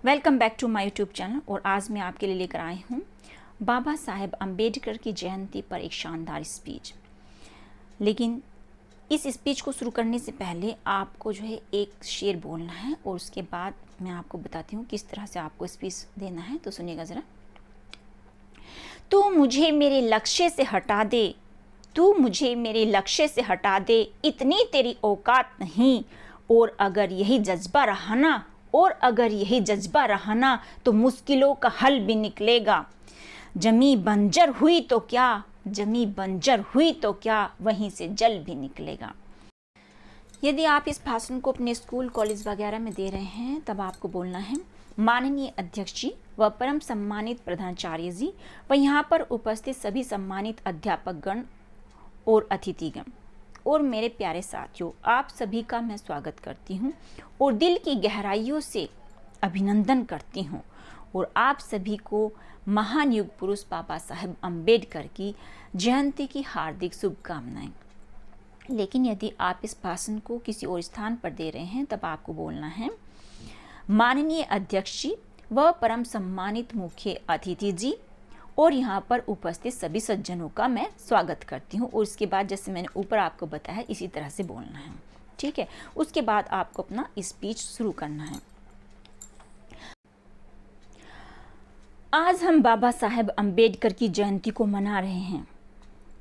Welcome back to my YouTube channel. और आज मैं आपके लिए लेकर आई हूँ बाबा साहेब अम्बेडकर की जयंती पर एक शानदार स्पीच। लेकिन इस स्पीच को शुरू करने से पहले आपको जो है एक शेर बोलना है और उसके बाद मैं आपको बताती हूँ किस तरह से आपको स्पीच देना है। तो सुनिएगा ज़रा। तू मुझे मेरे लक्ष्य से हटा दे, तू मुझे मेरे लक्ष्य से हटा दे, इतनी तेरी औकात नहीं। और अगर यही जज्बा रहा ना तो मुश्किलों का हल भी निकलेगा। जमी बंजर हुई तो क्या, वहीं से जल भी निकलेगा। यदि आप इस भाषण को अपने स्कूल कॉलेज वगैरह में दे रहे हैं तब आपको बोलना है माननीय अध्यक्ष जी व परम सम्मानित प्रधानाचार्य जी व यहाँ पर उपस्थित सभी सम्मानित अध्यापक गण और अतिथिगण और मेरे प्यारे साथियों, आप सभी का मैं स्वागत करती हूँ और दिल की गहराइयों से अभिनंदन करती हूँ और आप सभी को महान युग पुरुष बाबा साहेब अम्बेडकर की जयंती की हार्दिक शुभकामनाएं। लेकिन यदि आप इस भाषण को किसी और स्थान पर दे रहे हैं तब आपको बोलना है माननीय अध्यक्ष जी व परम सम्मानित मुख्य अतिथि जी और यहाँ पर उपस्थित सभी सज्जनों का मैं स्वागत करती हूँ। और उसके बाद जैसे मैंने ऊपर आपको बताया इसी तरह से बोलना है, ठीक है। उसके बाद आपको अपना स्पीच शुरू करना है। आज हम बाबा साहेब अम्बेडकर की जयंती को मना रहे हैं।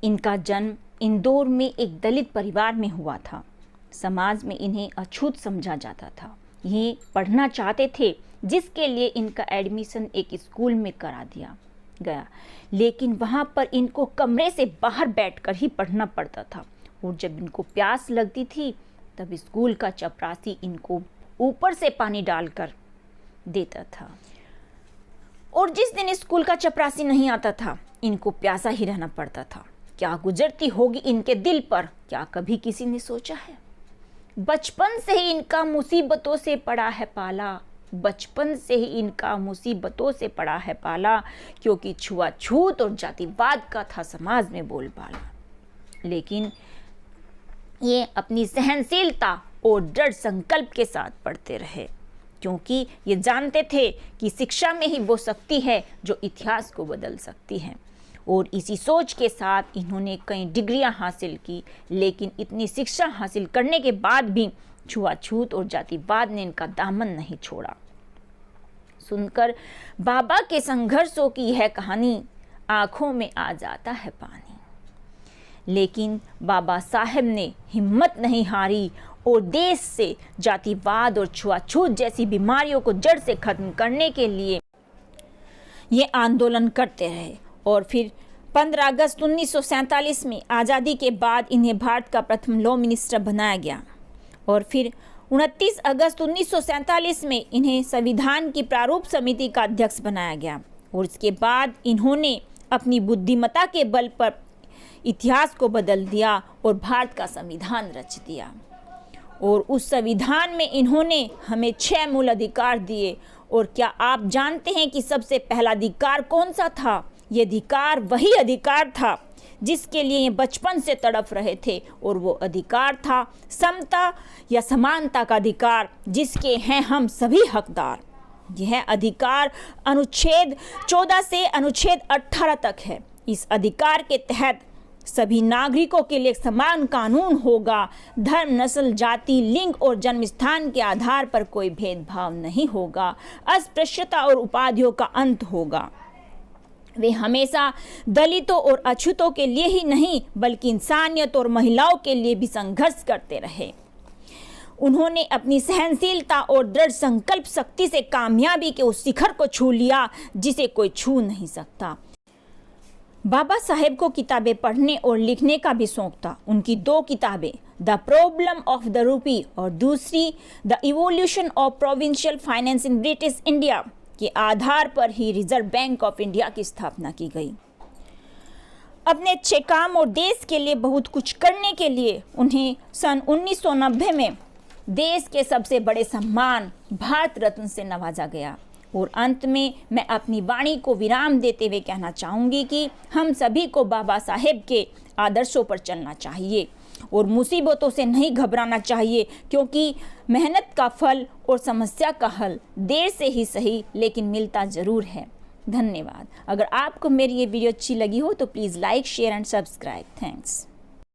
इनका जन्म इंदौर में एक दलित परिवार में हुआ था। समाज में इन्हें अछूत समझा जाता था। ये पढ़ना चाहते थे जिसके लिए इनका एडमिशन एक स्कूल में करा दिया गया, लेकिन वहाँ पर इनको कमरे से बाहर बैठकर ही पढ़ना पड़ता था। और जब इनको प्यास लगती थी तब स्कूल का चपरासी इनको ऊपर से पानी डालकर देता था। और जिस दिन स्कूल का चपरासी नहीं आता था इनको प्यासा ही रहना पड़ता था। क्या गुजरती होगी इनके दिल पर, क्या कभी किसी ने सोचा है? बचपन से ही इनका मुसीबतों से पड़ा है पाला, बचपन से ही इनका मुसीबतों से पड़ा है पाला, क्योंकि छुआछूत और जातिवाद का था समाज में बोलबाला। लेकिन ये अपनी सहनशीलता और दृढ़ संकल्प के साथ पढ़ते रहे, क्योंकि ये जानते थे कि शिक्षा में ही वो शक्ति है जो इतिहास को बदल सकती है। और इसी सोच के साथ इन्होंने कई डिग्रियां हासिल की, लेकिन इतनी शिक्षा हासिल करने के बाद भी छुआछूत और जातिवाद ने इनका दामन नहीं छोड़ा। सुनकर बाबा के संघर्षों की यह कहानी आंखों में आ जाता है पानी। लेकिन बाबा साहेब ने हिम्मत नहीं हारी और देश से जातिवाद और छुआछूत जैसी बीमारियों को जड़ से खत्म करने के लिए ये आंदोलन करते रहे। और फिर 15 अगस्त 1947 में आज़ादी के बाद इन्हें भारत का प्रथम लॉ मिनिस्टर बनाया गया। और फिर 29 अगस्त 1947 में इन्हें संविधान की प्रारूप समिति का अध्यक्ष बनाया गया। और इसके बाद इन्होंने अपनी बुद्धिमत्ता के बल पर इतिहास को बदल दिया और भारत का संविधान रच दिया। और उस संविधान में इन्होंने हमें 6 मूल अधिकार दिए। और क्या आप जानते हैं कि सबसे पहला अधिकार कौन सा था? ये अधिकार वही अधिकार था जिसके लिए ये बचपन से तड़प रहे थे, और वो अधिकार था समता या समानता का अधिकार, जिसके हैं हम सभी हकदार। यह अधिकार अनुच्छेद 14 से अनुच्छेद 18 तक है। इस अधिकार के तहत सभी नागरिकों के लिए समान कानून होगा। धर्म, नस्ल, जाति, लिंग और जन्म स्थान के आधार पर कोई भेदभाव नहीं होगा। अस्पृश्यता और उपाधियों का अंत होगा। वे हमेशा दलितों और अछूतों के लिए ही नहीं बल्कि इंसानियत और महिलाओं के लिए भी संघर्ष करते रहे। उन्होंने अपनी सहनशीलता और दृढ़ संकल्प शक्ति से कामयाबी के उस शिखर को छू लिया जिसे कोई छू नहीं सकता। बाबा साहेब को किताबें पढ़ने और लिखने का भी शौक था। उनकी 2 किताबें, the problem of the rupee और दूसरी the evolution of provincial finance in British India के आधार पर ही रिजर्व बैंक ऑफ इंडिया की स्थापना की गई। अपने अच्छे काम और देश के लिए बहुत कुछ करने के लिए उन्हें सन 1990 में देश के सबसे बड़े सम्मान भारत रत्न से नवाजा गया। और अंत में मैं अपनी वाणी को विराम देते हुए कहना चाहूँगी कि हम सभी को बाबा साहेब के आदर्शों पर चलना चाहिए और मुसीबतों से नहीं घबराना चाहिए, क्योंकि मेहनत का फल और समस्या का हल देर से ही सही लेकिन मिलता ज़रूर है। धन्यवाद। अगर आपको मेरी ये वीडियो अच्छी लगी हो तो please like, share and subscribe. Thanks.